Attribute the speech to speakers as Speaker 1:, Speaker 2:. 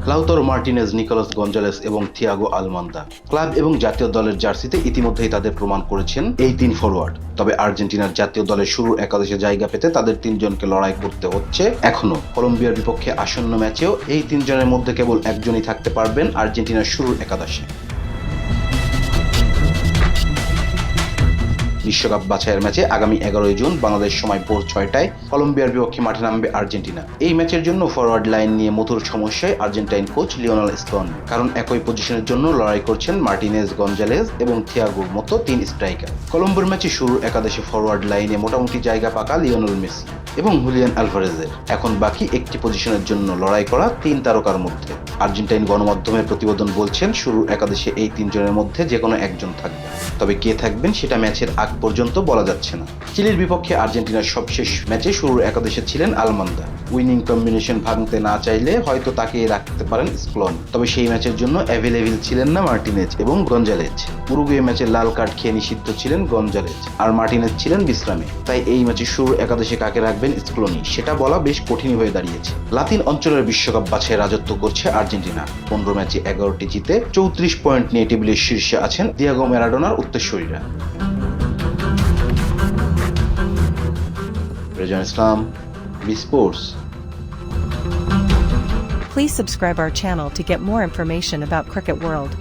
Speaker 1: Lautaro Martinez, Nicolas Gonzalez এবং Thiago আলমান্দা club এবং জাতীয় দলের জার্সিতে ইতিমধ্যেই তাদের প্রমাণ করেছেন এই তিন ফরোয়ার্ড। তবে আর্জেন্টিনার জাতীয় দলের শুরুর একাদশে জায়গা পেতে তাদের তিনজনকে লড়াই করতে হচ্ছে এখনো। কলম্বিয়ার বিপক্ষে আসন্ন ম্যাচেও এই তিনজনের মধ্যে কেবল একজনই থাকতে পারবেন আর্জেন্টিনার শুরুর একাদশে। বিশ্বকাপ বাছাইয়ের ম্যাচে আগামী 11 জুন বাংলাদেশ সময় ভোর 6টায় কলম্বিয়ার বিপক্ষে মাঠে নামবে আর্জেন্টিনা। এই ম্যাচের জন্য ফরওয়ার্ড লাইন নিয়ে মধুর সমস্যায় আর্জেন্টাইন কোচ লিওনেল স্কলনি, কারণ একই পজিশনের জন্য লড়াই করছেন মার্টিনেজ, গঞ্জালেজ এবং থিয়াগোর মতো তিন স্ট্রাইকার। কলম্বোর ম্যাচে শুরুর একাদশে ফরওয়ার্ড লাইনে মোটামুটি জায়গা পাকা লিওনেল মেসি এবং হুলিয়ান আলভারেজের। এখন বাকি একটি পজিশনের জন্য লড়াই করা তিন তারকার মধ্যে। আর্জেন্টাইন গণমাধ্যমের প্রতিবেদন বলছেন শুরুর একাদশে এই তিনজনের মধ্যে যে কোনো একজন থাকবে, তবে কে থাকবেন সেটা ম্যাচের আগ পর্যন্ত বলা যাচ্ছে না। চিলির বিপক্ষে আর্জেন্টিনার সবশেষ ম্যাচে শুরুর একাদশে ছিলেন আলমান্দা। উইনিং কম্বিনেশন ভাঙতে না চাইলে হয়তো তাকে রাখতে পারেন স্কলনি, তবে সেই ম্যাচের জন্য অ্যাভেলেবেল ছিলেন না মার্টিনেজ এবং গঞ্জালেজ। উরুগুয়ে ম্যাচে লাল কার্ড খেয়ে নিষিদ্ধ ছিলেন গঞ্জালেজ, আর মার্টিনেজ ছিলেন বিশ্রামে। তাই এই ম্যাচে শুরুর একাদশে কাকে রাখবেন স্কলনি সেটা বলা বেশ কঠিন হয়ে দাঁড়িয়েছে। লাতিন অঞ্চলের বিশ্বকাপ বাছাই রাজত্ব করছে আর্জেন্টিনা। 15 ম্যাচে 11টি জিতে 34 পয়েন্ট নিয়ে টেবিলের শীর্ষে আছেন দিয়েগো ম্যারাডোনার উত্তরসূরিরা। Rezan Islam, B Sports.
Speaker 2: Please subscribe our channel to get more information about Cricket World.